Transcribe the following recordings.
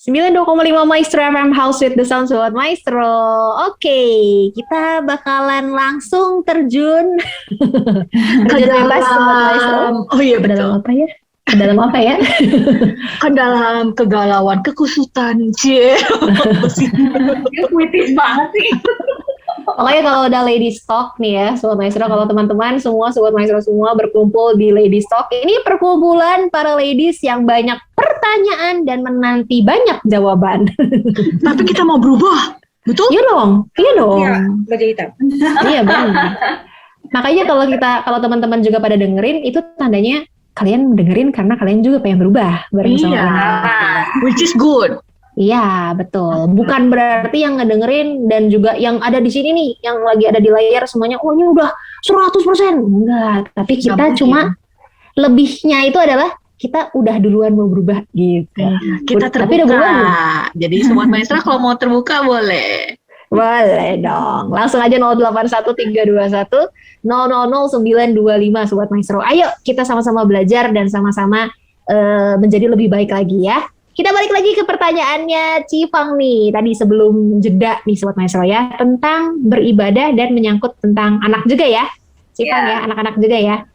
92,5 Maestro FM House with the Sound Sobat Maestro. Oke, kita bakalan langsung terjun Ke terjun bebas Sobat Maestro. dalam, oh iya Ke dalam betul, apa ya? Ke dalam apa ya? ke dalam kegalauan, kekusutan, cie. Dia puitis banget sih. Pokoknya kalau udah Ladies Talk nih ya, Sobat Maestro, kalau teman-teman semua, Sobat Maestro semua berkumpul di Ladies Talk, ini perkumpulan para ladies yang banyak pertanyaan dan menanti banyak jawaban. Tapi kita mau berubah, betul? Iya dong, iya dong. Iya, baju hitam. Iya banget. Makanya kalau teman-teman juga pada dengerin, itu tandanya kalian dengerin karena kalian juga pengen berubah bareng sama Iya, kalian. which is good. Iya, betul. Bukan berarti yang ngedengerin dan juga yang ada di sini nih, yang lagi ada di layar semuanya, oh ini udah 100%. Enggak, tapi kita Nggak cuma lebihnya itu adalah kita udah duluan mau berubah gitu. Kita Tapi udah terbuka. berubah belum? Jadi Sobat Maestro kalau mau terbuka boleh. Boleh dong. Langsung aja 081321 000925 Sobat Maestro. Ayo kita sama-sama belajar dan sama-sama menjadi lebih baik lagi ya. Kita balik lagi ke pertanyaannya Cifang nih. Tadi sebelum jeda nih Sobat Maestro ya. Tentang beribadah dan menyangkut tentang anak juga ya. Cifang ya, anak-anak juga ya.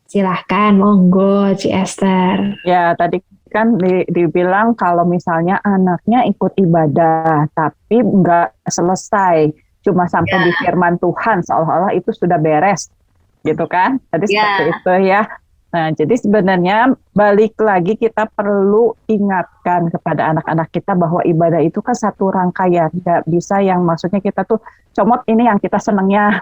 Silahkan, monggo Ci Esther. Ya, tadi kan dibilang kalau misalnya anaknya ikut ibadah, tapi nggak selesai, cuma sampai di firman Tuhan, seolah-olah itu sudah beres, gitu kan? Tadi seperti itu ya. Nah, jadi sebenarnya balik lagi kita perlu ingatkan kepada anak-anak kita bahwa ibadah itu kan satu rangkaian, nggak bisa yang maksudnya kita tuh comot ini yang kita senengnya,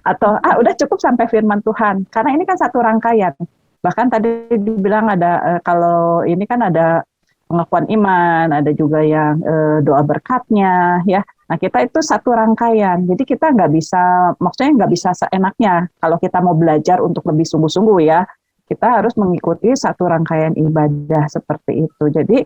atau udah cukup sampai firman Tuhan, karena ini kan satu rangkaian. Bahkan tadi dibilang ada kalau ini kan ada pengakuan iman, ada juga yang doa berkatnya, ya. Nah kita itu satu rangkaian, jadi kita nggak bisa, maksudnya nggak bisa seenaknya. Kalau kita mau belajar untuk lebih sungguh-sungguh ya, kita harus mengikuti satu rangkaian ibadah seperti itu. Jadi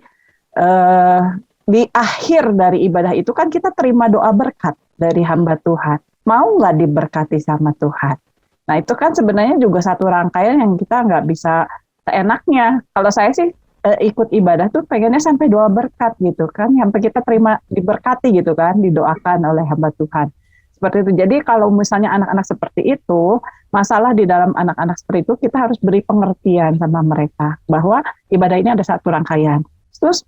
di akhir dari ibadah itu kan kita terima doa berkat dari hamba Tuhan. Mau nggak diberkati sama Tuhan? Nah itu kan sebenarnya juga satu rangkaian yang kita nggak bisa seenaknya. Kalau saya sih ikut ibadah tuh pengennya sampai doa berkat gitu kan, sampai kita terima diberkati gitu kan, didoakan oleh hamba Tuhan. Seperti itu. Jadi kalau misalnya anak-anak seperti itu, masalah di dalam anak-anak seperti itu kita harus beri pengertian sama mereka bahwa ibadah ini ada satu rangkaian. Terus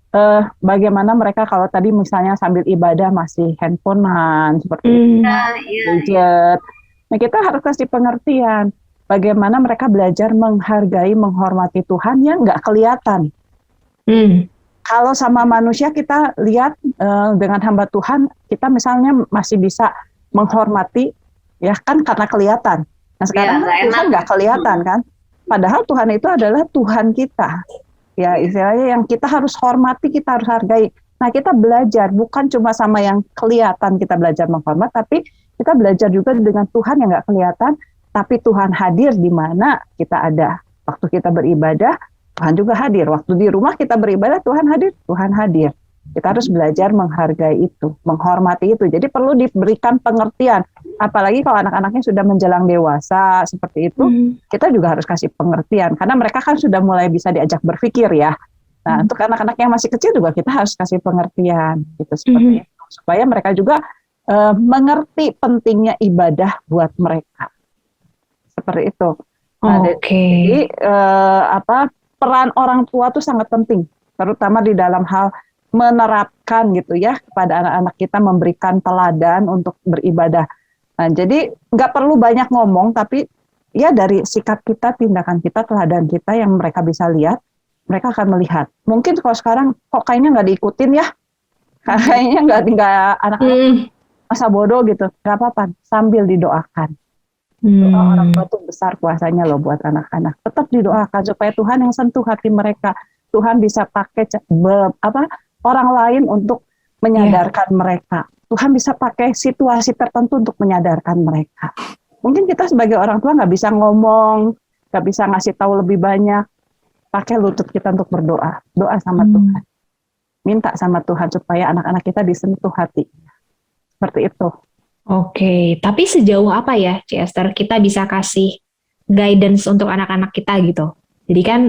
bagaimana mereka kalau tadi misalnya sambil ibadah masih handphonean seperti itu, gadget. Nah kita harus kasih pengertian bagaimana mereka belajar menghargai, menghormati Tuhan yang nggak kelihatan. Kalau sama manusia kita lihat dengan hamba Tuhan, kita misalnya masih bisa menghormati, ya kan karena kelihatan. Nah sekarang Tuhan nggak kelihatan kan, padahal Tuhan itu adalah Tuhan kita. Ya istilahnya yang kita harus hormati, kita harus hargai. Nah kita belajar bukan cuma sama yang kelihatan kita belajar menghormat, tapi kita belajar juga dengan Tuhan yang nggak kelihatan, tapi Tuhan hadir di mana kita ada. Waktu kita beribadah, Tuhan juga hadir. Waktu di rumah kita beribadah, Tuhan hadir, Tuhan hadir. Kita harus belajar menghargai itu, menghormati itu. Jadi perlu diberikan pengertian. Apalagi kalau anak-anaknya sudah menjelang dewasa seperti itu, kita juga harus kasih pengertian. Karena mereka kan sudah mulai bisa diajak berpikir ya. Nah, untuk anak-anak yang masih kecil juga kita harus kasih pengertian. Gitu, seperti itu. Supaya mereka juga mengerti pentingnya ibadah buat mereka. Seperti itu. Nah, jadi peran orang tua itu sangat penting. Terutama di dalam hal menerapkan gitu ya kepada anak-anak kita, memberikan teladan untuk beribadah. Nah, jadi nggak perlu banyak ngomong, tapi ya dari sikap kita, tindakan kita, teladan kita yang mereka bisa lihat, mereka akan melihat. Mungkin kalau sekarang kok kayaknya nggak diikutin ya, kayaknya nggak anak-anak masa bodoh gitu, nggak apa-apa, sambil didoakan. Doa orang tua itu besar kuasanya loh buat anak-anak. Tetap didoakan supaya Tuhan yang sentuh hati mereka. Tuhan bisa pakai orang lain untuk menyadarkan mereka. Tuhan bisa pakai situasi tertentu untuk menyadarkan mereka. Mungkin kita sebagai orang tua nggak bisa ngomong, nggak bisa ngasih tahu lebih banyak. Pakai lutut kita untuk berdoa. Doa sama Tuhan. Minta sama Tuhan supaya anak-anak kita disentuh hati. Seperti itu. Oke, tapi sejauh apa ya, Ci Esther, kita bisa kasih guidance untuk anak-anak kita gitu? Jadi kan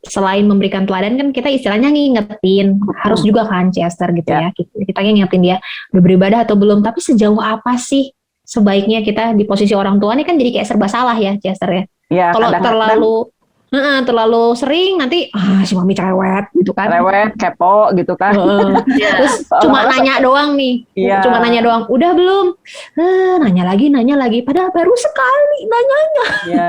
selain memberikan teladan kan kita istilahnya ngingetin, harus juga kan Chester gitu ya. Kita ngingetin dia udah beribadah atau belum, tapi sejauh apa sih sebaiknya kita di posisi orang tua nih kan jadi kayak serba salah ya Chester ya. Ya, Kalau terlalu sering nanti si mami cerewet gitu kan. Cerewet, kepo gitu kan. Terus cuma nanya doang nih. Iya. Cuma nanya doang. Udah belum? Nanya lagi. Padahal baru sekali nanyanya. Iya.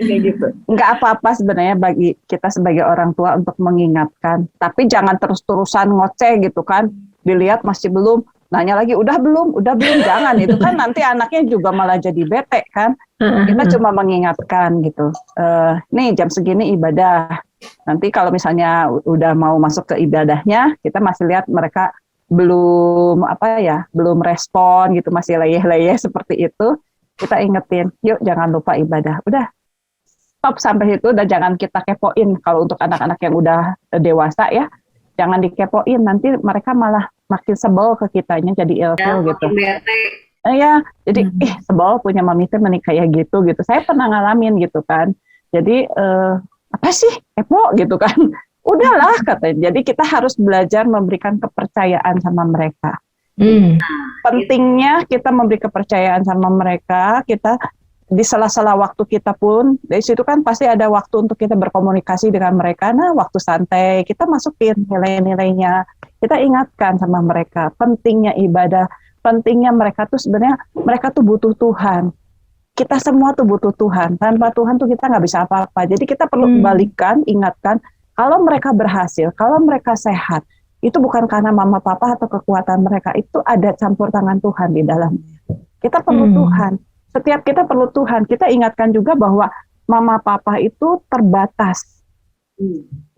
Kayak gitu. Nggak apa-apa sebenarnya bagi kita sebagai orang tua untuk mengingatkan. Tapi jangan terus-terusan ngoceh gitu kan. Dilihat masih belum. Nanya lagi, udah belum, jangan. Itu kan nanti anaknya juga malah jadi bete kan. Kita cuma mengingatkan gitu. Nih jam segini ibadah. Nanti kalau misalnya udah mau masuk ke ibadahnya, kita masih lihat mereka belum respon gitu, masih leyeh-leyeh seperti itu. Kita ingetin, yuk jangan lupa ibadah. Udah, stop sampai situ dan jangan kita kepoin. Kalau untuk anak-anak yang udah dewasa ya, jangan dikepoin, nanti mereka malah makin sebel ke kitanya, jadi ilfil gitu. Ya, jadi sebel punya mami teh menikah kayak gitu. Saya pernah ngalamin gitu kan. Jadi apa sih kepo gitu kan? Udahlah katanya. Jadi kita harus belajar memberikan kepercayaan sama mereka. Pentingnya kita memberi kepercayaan sama mereka. Kita di sela-sela waktu kita pun, dari situ kan pasti ada waktu untuk kita berkomunikasi dengan mereka. Nah, waktu santai, kita masukin nilai-nilainya. Kita ingatkan sama mereka, pentingnya ibadah, pentingnya mereka tuh sebenarnya, mereka tuh butuh Tuhan. Kita semua tuh butuh Tuhan. Tanpa Tuhan tuh kita nggak bisa apa-apa. Jadi kita perlu balikan, ingatkan, kalau mereka berhasil, kalau mereka sehat, itu bukan karena mama papa atau kekuatan mereka, itu ada campur tangan Tuhan di dalamnya. Kita perlu Tuhan. Setiap kita perlu Tuhan, kita ingatkan juga bahwa mama papa itu terbatas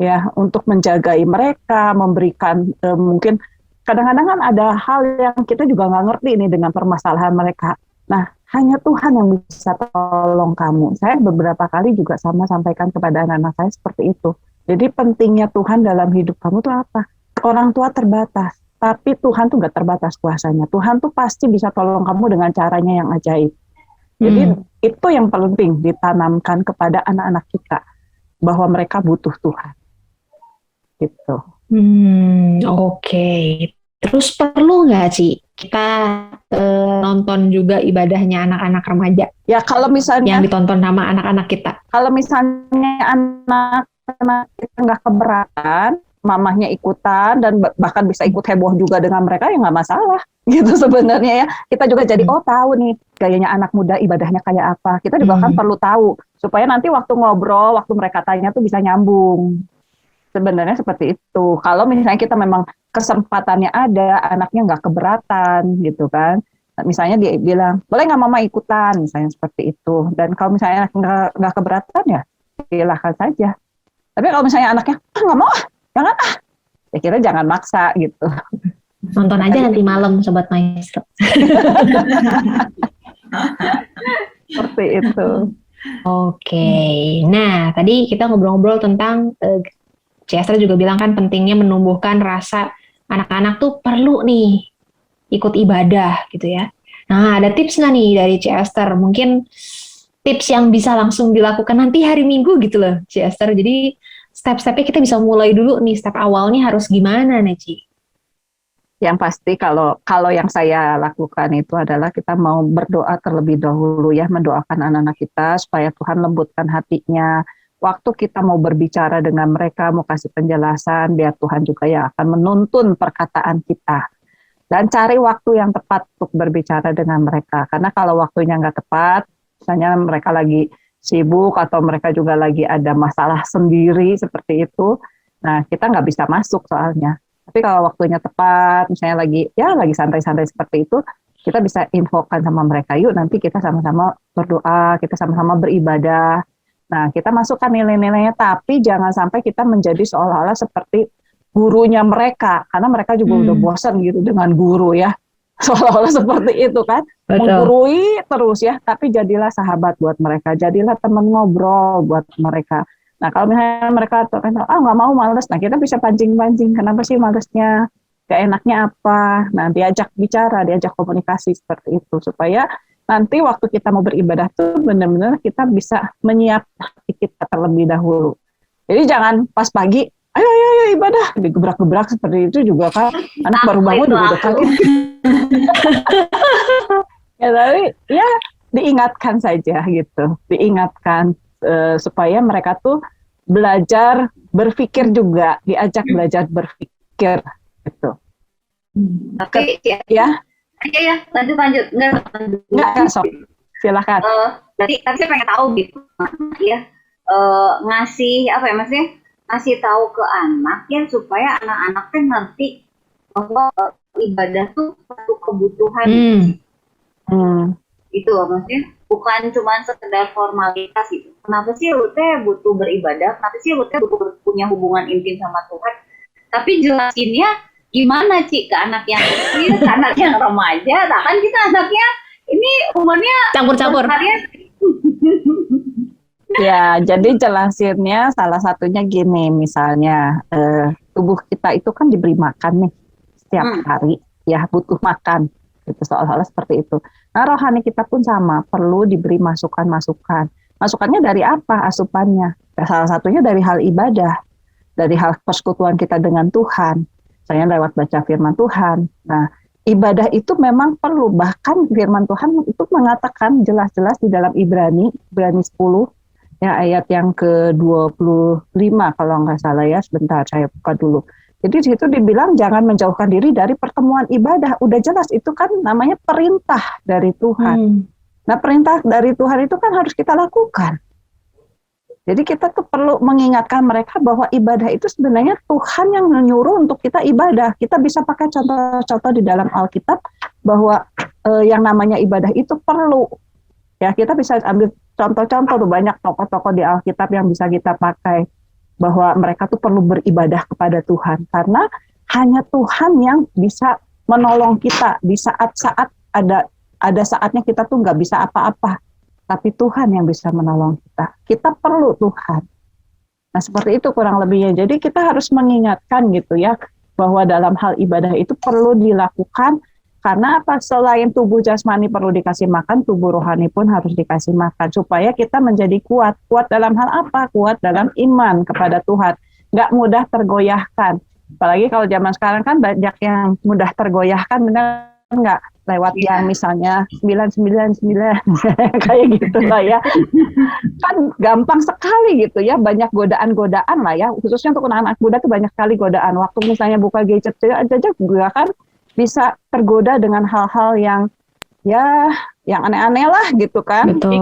ya untuk menjagai mereka, memberikan mungkin kadang-kadang kan ada hal yang kita juga nggak ngerti nih dengan permasalahan mereka. Nah, hanya Tuhan yang bisa tolong kamu. Saya beberapa kali juga sampaikan kepada anak-anak saya seperti itu. Jadi pentingnya Tuhan dalam hidup kamu tuh apa? Orang tua terbatas, tapi Tuhan tuh nggak terbatas kuasanya. Tuhan tuh pasti bisa tolong kamu dengan caranya yang ajaib. Jadi itu yang penting ditanamkan kepada anak-anak kita, bahwa mereka butuh Tuhan. Gitu. Oke. Terus perlu nggak Ci kita nonton juga ibadahnya anak-anak remaja? Ya kalau misalnya yang ditonton sama anak-anak kita. Kalau misalnya anak-anak kita nggak keberatan, mamahnya ikutan dan bahkan bisa ikut heboh juga dengan mereka, ya nggak masalah gitu sebenarnya ya. Kita juga jadi tahu nih gayanya anak muda ibadahnya kayak apa. Kita juga kan perlu tahu supaya nanti waktu ngobrol, waktu mereka tanya tuh bisa nyambung. Sebenarnya seperti itu. Kalau misalnya kita memang kesempatannya ada, anaknya nggak keberatan gitu kan. Misalnya dia bilang, boleh nggak mama ikutan, misalnya seperti itu. Dan kalau misalnya anak nggak keberatan ya silahkan saja. Tapi kalau misalnya anaknya nggak mau, jangan ya kira jangan maksa gitu. Nonton aja nanti malam Sobat Maestro. Seperti itu. Oke. Nah, tadi kita ngobrol-ngobrol tentang Chester juga bilang kan pentingnya menumbuhkan rasa anak-anak tuh perlu nih ikut ibadah gitu ya. Nah, ada tips nggak nih dari Chester? Mungkin tips yang bisa langsung dilakukan nanti hari Minggu gitu loh, Chester. Jadi step-stepnya kita bisa mulai dulu nih, step awalnya harus gimana nih, Ci? Yang pasti kalau yang saya lakukan itu adalah kita mau berdoa terlebih dahulu ya, mendoakan anak-anak kita supaya Tuhan lembutkan hatinya. Waktu kita mau berbicara dengan mereka, mau kasih penjelasan, biar Tuhan juga yang akan menuntun perkataan kita. Dan cari waktu yang tepat untuk berbicara dengan mereka. Karena kalau waktunya nggak tepat, misalnya mereka lagi sibuk atau mereka juga lagi ada masalah sendiri seperti itu, nah kita nggak bisa masuk soalnya. Tapi kalau waktunya tepat, misalnya lagi santai-santai seperti itu, kita bisa infokan sama mereka, yuk nanti kita sama-sama berdoa, kita sama-sama beribadah. Nah, kita masukkan nilai-nilainya, tapi jangan sampai kita menjadi seolah-olah seperti gurunya mereka, karena mereka juga udah bosan gitu dengan guru ya, seolah-olah seperti itu kan. Betul. Menggurui terus ya, tapi jadilah sahabat buat mereka, jadilah teman ngobrol buat mereka. Nah, kalau misalnya mereka nggak mau, males, nah kita bisa pancing-pancing, kenapa sih malesnya, gak enaknya apa, nah diajak bicara, diajak komunikasi seperti itu, supaya nanti waktu kita mau beribadah tuh benar-benar kita bisa menyiapkan hati kita terlebih dahulu. Jadi jangan pas pagi, ayo, ayo, ayo ibadah, digebrak-gebrak seperti itu juga kan. Anak baru bangun juga udah kaget. Ya, tapi ya diingatkan saja gitu. Diingatkan supaya mereka tuh belajar berpikir juga, diajak belajar berpikir gitu. Tapi Ya, ya, lanjut. enggak, sok. Silakan. Tapi saya pengen tahu gitu, ya, ngasih apa ya maksudnya, ngasih tahu ke anak ya supaya anak-anaknya ngerti bahwa ibadah tuh satu kebutuhan gitu loh, maksudnya bukan cuma sekedar formalitas gitu. Kenapa sih lu teh butuh beribadah? Kenapa sih lu teh butuh punya hubungan intim sama Tuhan? Tapi jelasinnya gimana Ci ke anak yang kecil, ke anak yang remaja, nah kan kita anaknya ini umurnya Campur-campur. Ya, jadi jelasinnya salah satunya gini, misalnya tubuh kita itu kan diberi makan nih setiap hari, ya butuh makan, gitu seolah-olah seperti itu. Nah, rohani kita pun sama, perlu diberi masukan-masukan. Masukannya dari apa asupannya? Ya, salah satunya dari hal ibadah, dari hal persekutuan kita dengan Tuhan, misalnya lewat baca firman Tuhan. Nah, ibadah itu memang perlu, bahkan firman Tuhan itu mengatakan jelas-jelas di dalam Ibrani 10, ya ayat yang ke-25 kalau nggak salah ya, sebentar saya buka dulu. Jadi di situ dibilang jangan menjauhkan diri dari pertemuan ibadah. Udah jelas itu kan namanya perintah dari Tuhan. Nah, perintah dari Tuhan itu kan harus kita lakukan. Jadi kita tuh perlu mengingatkan mereka bahwa ibadah itu sebenarnya Tuhan yang menyuruh untuk kita ibadah. Kita bisa pakai contoh-contoh di dalam Alkitab bahwa yang namanya ibadah itu perlu. Ya, kita bisa ambil contoh-contoh tuh, banyak tokoh-tokoh di Alkitab yang bisa kita pakai bahwa mereka tuh perlu beribadah kepada Tuhan karena hanya Tuhan yang bisa menolong kita di saat-saat ada saatnya kita tuh nggak bisa apa-apa, tapi Tuhan yang bisa menolong kita. Kita perlu Tuhan. Nah, seperti itu kurang lebihnya. Jadi kita harus mengingatkan gitu ya bahwa dalam hal ibadah itu perlu dilakukan. Karena apa? Selain tubuh jasmani perlu dikasih makan, tubuh rohani pun harus dikasih makan. Supaya kita menjadi kuat. Kuat dalam hal apa? Kuat dalam iman kepada Tuhan. Nggak mudah tergoyahkan. Apalagi kalau zaman sekarang kan banyak yang mudah tergoyahkan, benar nggak? Lewat yang misalnya 999, kayak gitu lah ya. Kan gampang sekali gitu ya, banyak godaan-godaan lah ya. Khususnya untuk anak-anak muda tuh banyak sekali godaan. Waktu misalnya buka gadget aja juga kan, bisa tergoda dengan hal-hal yang yang aneh-aneh lah gitu kan. Betul.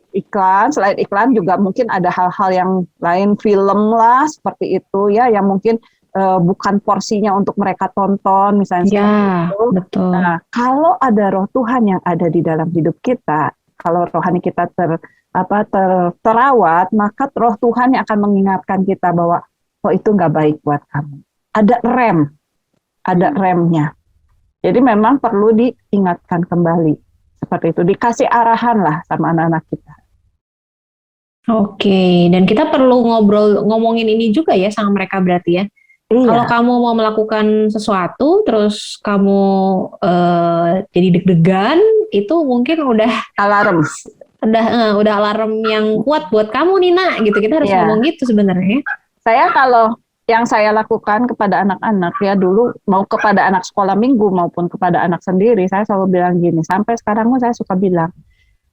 Iklan, selain iklan juga mungkin ada hal-hal yang lain, film lah seperti itu ya, yang mungkin bukan porsinya untuk mereka tonton misalnya. Ya, itu. betul. Nah, kalau ada roh Tuhan yang ada di dalam hidup kita, kalau rohani kita terawat, maka roh Tuhan yang akan mengingatkan kita bahwa itu nggak baik buat kamu. Ada remnya. Jadi memang perlu diingatkan kembali. Seperti itu, dikasih arahan lah sama anak-anak kita. Oke, dan kita perlu ngomongin ini juga ya sama mereka berarti ya. Iya. Kalau kamu mau melakukan sesuatu, terus kamu jadi deg-degan, itu mungkin udah Alarm. Udah alarm yang kuat buat kamu Nina, gitu. Kita harus ngomong gitu sebenarnya. Saya kalau yang saya lakukan kepada anak-anak ya, dulu mau kepada anak sekolah minggu maupun kepada anak sendiri, saya selalu bilang gini, sampai sekarang saya suka bilang,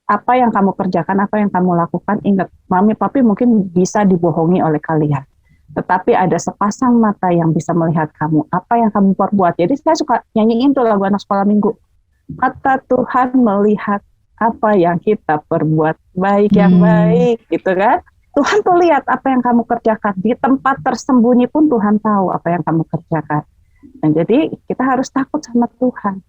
apa yang kamu kerjakan, apa yang kamu lakukan, ingat, mami papi mungkin bisa dibohongi oleh kalian, tetapi ada sepasang mata yang bisa melihat kamu, apa yang kamu perbuat. Jadi saya suka nyanyiin tuh lagu anak sekolah minggu, mata Tuhan melihat apa yang kita perbuat, baik yang baik, gitu kan. Tuhan tuh lihat apa yang kamu kerjakan. Di tempat tersembunyi pun Tuhan tahu apa yang kamu kerjakan. Dan jadi kita harus takut sama Tuhan.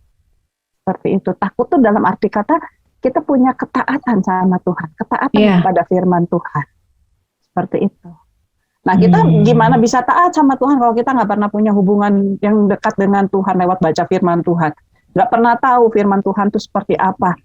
Seperti itu. Takut tuh dalam arti kata kita punya ketaatan sama Tuhan. Ketaatan kepada firman Tuhan. Seperti itu. Nah, kita gimana bisa taat sama Tuhan kalau kita nggak pernah punya hubungan yang dekat dengan Tuhan lewat baca firman Tuhan. Nggak pernah tahu firman Tuhan itu seperti apa.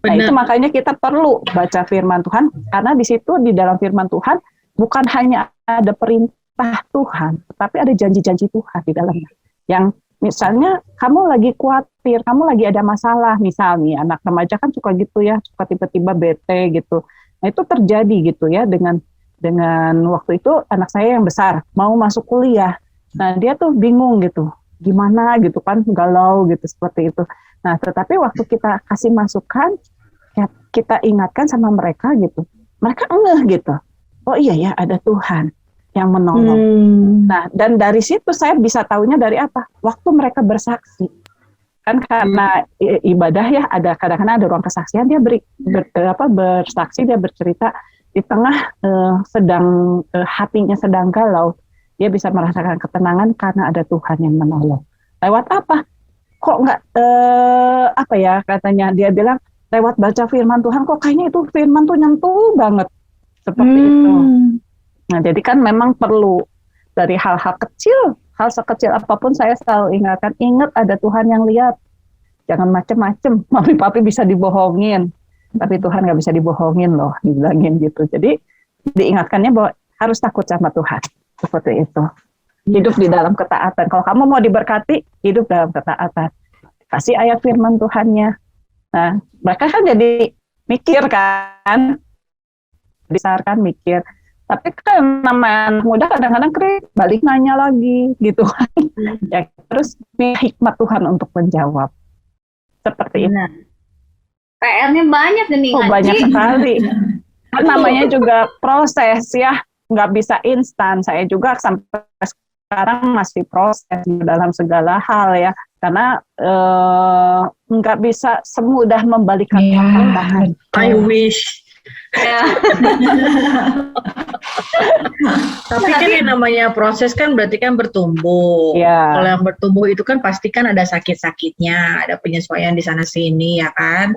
Nah, itu makanya kita perlu baca firman Tuhan, karena di situ di dalam firman Tuhan bukan hanya ada perintah Tuhan, tapi ada janji-janji Tuhan di dalamnya. Yang misalnya kamu lagi khawatir, kamu lagi ada masalah, misalnya anak remaja kan suka gitu ya, suka tiba-tiba bete gitu. Nah, itu terjadi gitu ya dengan dengan waktu itu anak saya yang besar mau masuk kuliah. Nah dia tuh bingung gitu, gimana gitu kan, galau gitu seperti itu. Nah tetapi waktu kita kasih masukan, ya kita ingatkan sama mereka gitu, mereka ngeh gitu. Oh iya ya, ada Tuhan yang menolong. Nah dan dari situ saya bisa taunya dari apa? Waktu mereka bersaksi. Kan karena ibadah ya, ada kadang-kadang ada ruang kesaksian, dia bersaksi, dia bercerita di tengah sedang hatinya sedang galau, dia bisa merasakan ketenangan karena ada Tuhan yang menolong. Lewat apa? Kok nggak apa ya katanya, dia bilang lewat baca firman Tuhan, kok kayaknya itu firman tuh nyentuh banget seperti itu. Nah jadi kan memang perlu dari hal-hal kecil, hal sekecil apapun saya selalu ingatkan, ingat ada Tuhan yang lihat. Jangan macem-macem, mami papi bisa dibohongin, tapi Tuhan nggak bisa dibohongin loh, dibilangin gitu. Jadi diingatkannya bahwa harus takut sama Tuhan, seperti itu. Hidup di dalam ketaatan. Kalau kamu mau diberkati, hidup dalam ketaatan. Kasih ayat firman Tuhannya. Nah, mereka kan jadi mikir kan, besar kan mikir. Tapi kan namanya anak muda kadang-kadang balik nanya lagi gitu kan. Ya, terus hikmat Tuhan untuk menjawab. Seperti ini. PR-nya banyak nih. Oh, banyak sekali. Kan namanya juga proses ya, nggak bisa instan. Saya juga sampai sekarang masih proses dalam segala hal ya. Karena nggak bisa semudah membalikan keadaan. I wish. Ya. Tapi kan yang namanya proses kan berarti kan bertumbuh. Ya. Kalau yang bertumbuh itu kan pasti kan ada sakit-sakitnya, ada penyesuaian di sana sini ya kan.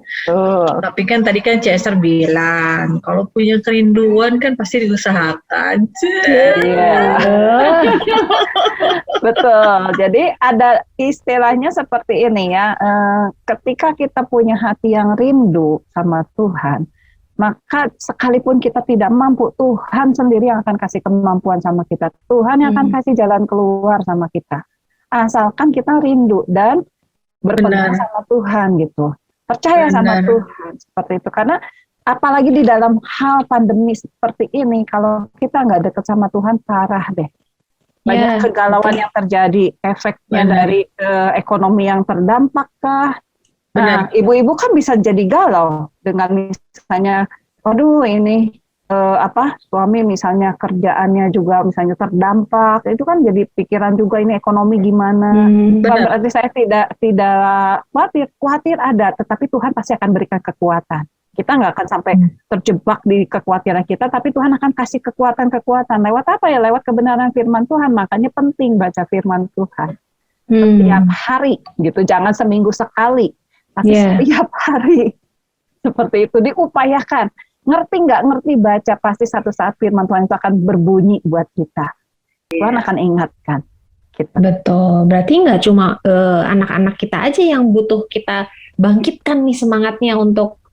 Tapi kan tadi kan Cesar bilang kalau punya kerinduan kan pasti diusahakan. Iya. Betul. Jadi ada istilahnya seperti ini ya. Ketika kita punya hati yang rindu sama Tuhan, maka sekalipun kita tidak mampu, Tuhan sendiri yang akan kasih kemampuan sama kita. Tuhan yang akan kasih jalan keluar sama kita. Asalkan kita rindu dan berpegang sama Tuhan gitu. Percaya sama Tuhan seperti itu. Karena apalagi di dalam hal pandemi seperti ini, kalau kita nggak dekat sama Tuhan, parah deh. Banyak kegalauan yang terjadi, efeknya dari ekonomi yang terdampak kah? Nah, ibu-ibu kan bisa jadi galau dengan misalnya, waduh ini suami misalnya kerjaannya juga misalnya terdampak, itu kan jadi pikiran juga ini ekonomi gimana. Bukan berarti saya tidak khawatir ada, tetapi Tuhan pasti akan berikan kekuatan. Kita nggak akan sampai terjebak di kekhawatiran kita, tapi Tuhan akan kasih kekuatan-kekuatan. Lewat apa ya? Lewat kebenaran firman Tuhan. Makanya penting baca firman Tuhan setiap hari gitu, jangan seminggu sekali. Tapi setiap hari seperti itu diupayakan. Ngerti nggak ngerti baca, pasti satu saat firman Tuhan itu akan berbunyi buat kita. Tuhan akan ingatkan kita. Betul. Berarti nggak cuma anak-anak kita aja yang butuh kita bangkitkan nih semangatnya untuk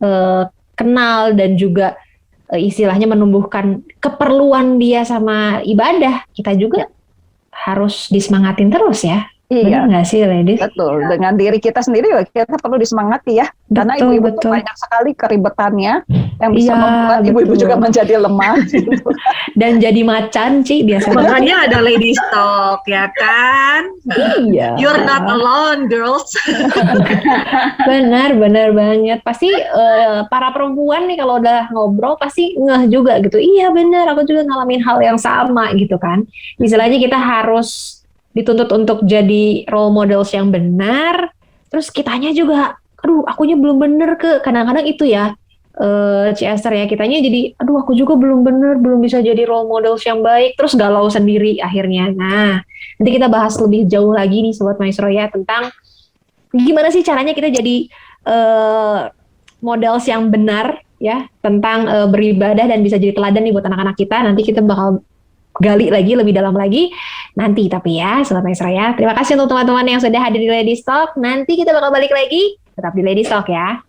kenal dan juga istilahnya menumbuhkan keperluan dia sama ibadah. Kita juga harus disemangatin terus ya. Iya. Benar nggak sih, ladies? Betul. Dengan diri kita sendiri kita perlu disemangati ya. Karena ibu-ibu tuh banyak sekali keribetannya yang bisa membuat ibu-ibu juga menjadi lemah. Dan jadi macan, Ci, biasanya. Makanya ada ladies talk, ya kan? Iya. You're not alone, girls. Benar banget. Pasti para perempuan nih kalau udah ngobrol pasti ngeh juga gitu. Iya benar, aku juga ngalamin hal yang sama gitu kan. Istilahnya kita harus dituntut untuk jadi role models yang benar. Terus kitanya juga, aduh akunya belum bener kadang-kadang itu ya, Esther ya, kitanya jadi, aduh aku juga belum bener, belum bisa jadi role models yang baik, terus galau sendiri akhirnya. Nah, nanti kita bahas lebih jauh lagi nih Sobat Maestro ya, tentang gimana sih caranya kita jadi models yang benar ya, tentang beribadah dan bisa jadi teladan nih buat anak-anak kita. Nanti kita bakal gali lagi lebih dalam lagi nanti, tapi ya Sobat Maestro ya, terima kasih untuk teman-teman yang sudah hadir di Ladies Talk. Nanti kita bakal balik lagi, tetap di Ladies Talk ya.